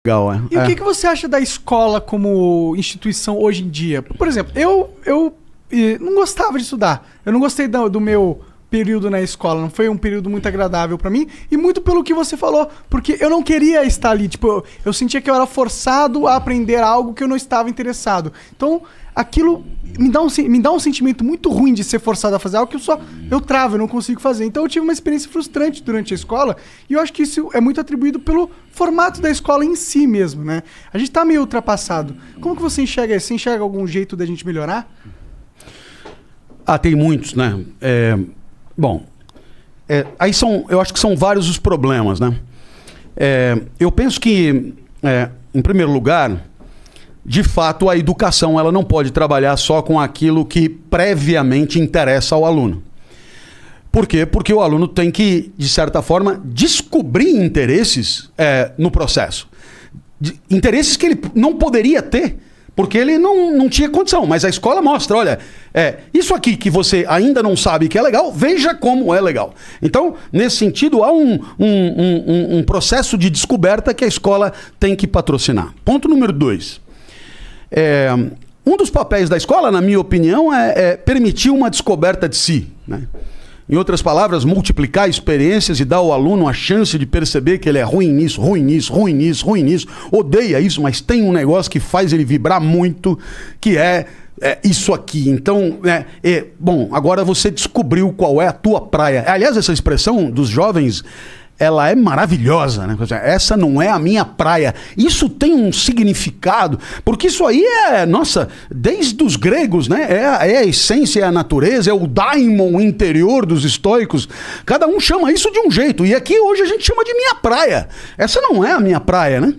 Legal, é. E o que você acha da escola como instituição hoje em dia? Por exemplo, eu não gostava de estudar. Eu não gostei do meu período na escola. Não foi um período muito agradável pra mim. E muito pelo que você falou. Porque eu não queria estar ali. Tipo, eu sentia que eu era forçado a aprender algo que eu não estava interessado. Então, aquilo me dá um sentimento muito ruim de ser forçado a fazer algo que eu travo, eu não consigo fazer. Então eu tive uma experiência frustrante durante a escola e eu acho que isso é muito atribuído pelo formato da escola em si mesmo, né? A gente tá meio ultrapassado. Como que você enxerga isso? Você enxerga algum jeito da gente melhorar? Tem muitos, né? Aí eu acho que são vários os problemas, né? Eu penso que, em primeiro lugar, de fato, a educação ela não pode trabalhar só com aquilo que previamente interessa ao aluno. Por quê? Porque o aluno tem que, de certa forma, descobrir interesses no processo. Interesses que ele não poderia ter, porque ele não tinha condição. Mas a escola mostra, olha, isso aqui que você ainda não sabe que é legal, veja como é legal. Então, nesse sentido, há um processo de descoberta que a escola tem que patrocinar. Ponto número 2. Um dos papéis da escola, na minha opinião, é permitir uma descoberta de si, né? Em outras palavras, multiplicar experiências e dar ao aluno a chance de perceber que ele é ruim nisso, ruim nisso, ruim nisso, ruim nisso, odeia isso, mas tem um negócio que faz ele vibrar muito, que é isso aqui. Então, bom, agora você descobriu qual é a tua praia. Aliás, essa expressão dos jovens, ela é maravilhosa, né? Essa não é a minha praia. Isso tem um significado, porque isso aí desde os gregos, né? É a essência, é a natureza, é o daimon interior dos estoicos. Cada um chama isso de um jeito. E aqui hoje a gente chama de minha praia. Essa não é a minha praia, né?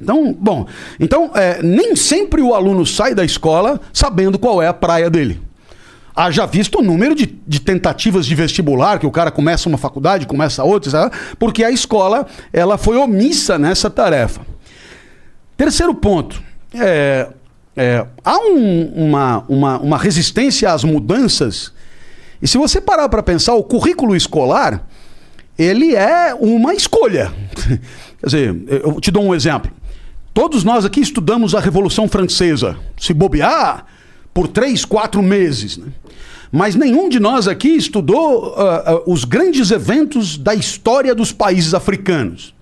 Então, nem sempre o aluno sai da escola sabendo qual é a praia dele. Haja visto o número de tentativas de vestibular, que o cara começa uma faculdade, começa outra, sabe? Porque a escola ela foi omissa nessa tarefa. Terceiro ponto, há uma resistência às mudanças, e se você parar para pensar, o currículo escolar, ele é uma escolha. Quer dizer, eu te dou um exemplo. Todos nós aqui estudamos a Revolução Francesa, se bobear, por 3, 4 meses, né? Mas nenhum de nós aqui estudou os grandes eventos da história dos países africanos.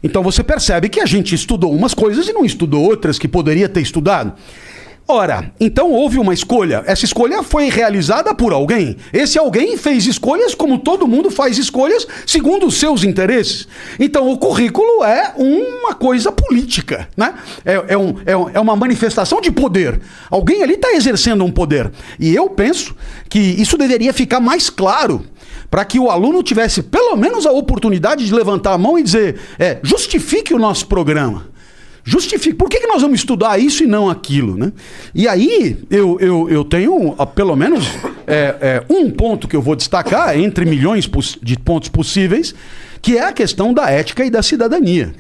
Então você percebe que a gente estudou umas coisas e não estudou outras que poderia ter estudado. Ora, então houve uma escolha. Essa escolha foi realizada por alguém. Esse alguém fez escolhas como todo mundo faz escolhas segundo os seus interesses. Então o currículo é uma coisa política, né? É uma manifestação de poder. Alguém ali está exercendo um poder. E eu penso que isso deveria ficar mais claro para que o aluno tivesse pelo menos a oportunidade de levantar a mão e dizer, justifique o nosso programa. Justifique. Por que nós vamos estudar isso e não aquilo, né? E aí eu tenho pelo menos um ponto que eu vou destacar entre milhões de pontos possíveis, que é a questão da ética e da cidadania,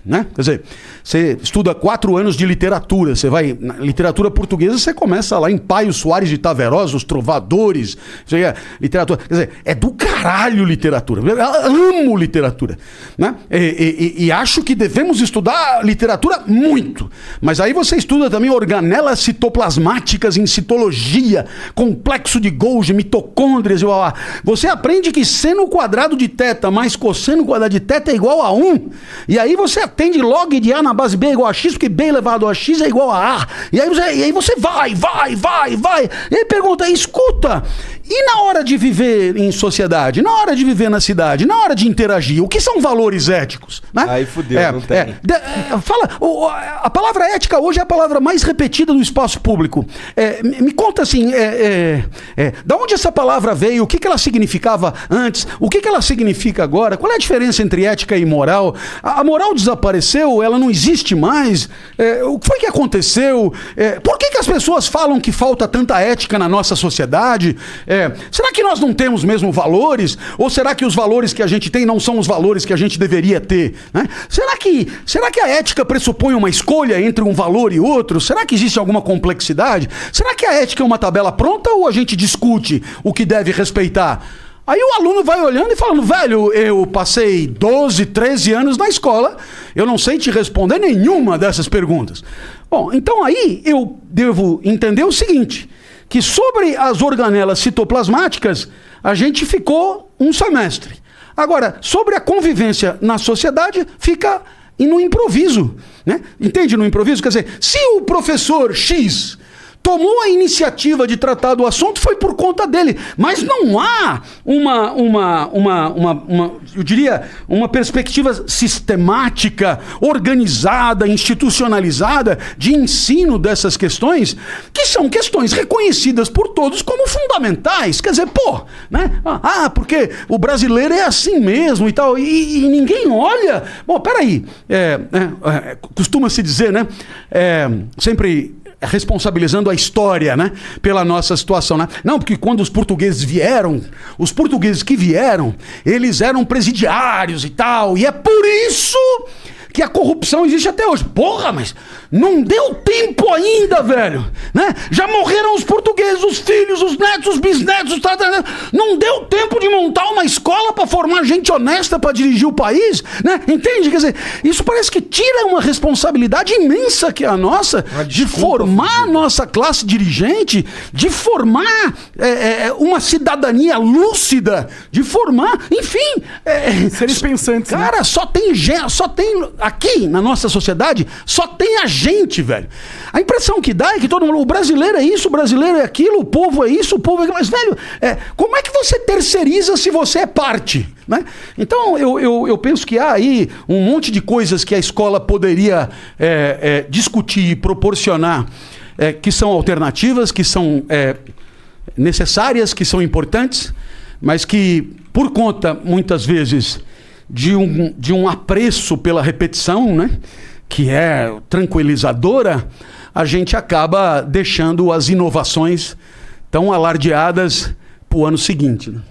né? Quer dizer, você estuda 4 anos de literatura, você vai na literatura portuguesa, você começa lá em Paio Soares de Taverosa, os trovadores, literatura, quer dizer, é do caralho literatura, eu amo literatura, né? E acho que devemos estudar literatura muito, mas aí você estuda também organelas citoplasmáticas em citologia, complexo de Golgi, mitocôndrias, você aprende que seno quadrado de θ mais cosseno quadrado de θ é igual a 1, e aí você atende log de A na base B é igual a X, porque B elevado a X é igual a A. E aí você vai. E aí pergunta, escuta, e na hora de viver em sociedade, na hora de viver na cidade, na hora de interagir, o que são valores éticos? Né? Aí fudeu, não tem. A palavra ética hoje é a palavra mais repetida no espaço público. Me conta assim, da onde essa palavra veio, o que ela significava antes, o que ela significa agora, qual é a diferença entre ética e moral? A moral desapareceu, ela não existe mais? O que foi que aconteceu? Por que as pessoas falam que falta tanta ética na nossa sociedade? Será que nós não temos mesmo valores? Ou será que os valores que a gente tem não são os valores que a gente deveria ter? Né? Será que a ética pressupõe uma escolha entre um valor e outro? Será que existe alguma complexidade? Será que a ética é uma tabela pronta ou a gente discute o que deve respeitar? Aí o aluno vai olhando e falando, velho, eu passei 12, 13 anos na escola, eu não sei te responder nenhuma dessas perguntas. Bom, então aí eu devo entender o seguinte, que sobre as organelas citoplasmáticas, a gente ficou um semestre. Agora, sobre a convivência na sociedade, fica no improviso, né? Entende? No improviso, quer dizer, se o professor X tomou a iniciativa de tratar do assunto, foi por conta dele. Mas não há eu diria, uma perspectiva sistemática, organizada, institucionalizada de ensino dessas questões, que são questões reconhecidas por todos como fundamentais. Quer dizer, né? Porque o brasileiro é assim mesmo e tal, e ninguém olha. Bom, peraí, costuma-se dizer, né? Sempre responsabilizando a história, né, pela nossa situação, né? Não, porque quando os portugueses que vieram, eles eram presidiários e tal, e é por isso que a corrupção existe até hoje. Porra, mas não deu tempo ainda, velho, né? Já morreram os portugueses, os filhos, os netos, os bisnetos, não deu tempo de montar uma escola para formar gente honesta para dirigir o país, né? Entende? Quer dizer, isso parece que tira uma responsabilidade imensa que é a nossa, de formar a nossa classe dirigente, de formar uma cidadania lúcida, de formar, enfim... seres pensantes, cara, né? Só tem aqui na nossa sociedade, só tem a gente, velho. A impressão que dá é que todo mundo, o brasileiro é isso, o brasileiro é aquilo, o povo é isso, o povo é aquilo. Mas, velho, como é que você terceiriza se você é parte, né? Então, eu penso que há aí um monte de coisas que a escola poderia discutir e proporcionar, que são alternativas, que são necessárias, que são importantes, mas que, por conta, muitas vezes, de um apreço pela repetição, né, que é tranquilizadora, a gente acaba deixando as inovações tão alardeadas para o ano seguinte, né?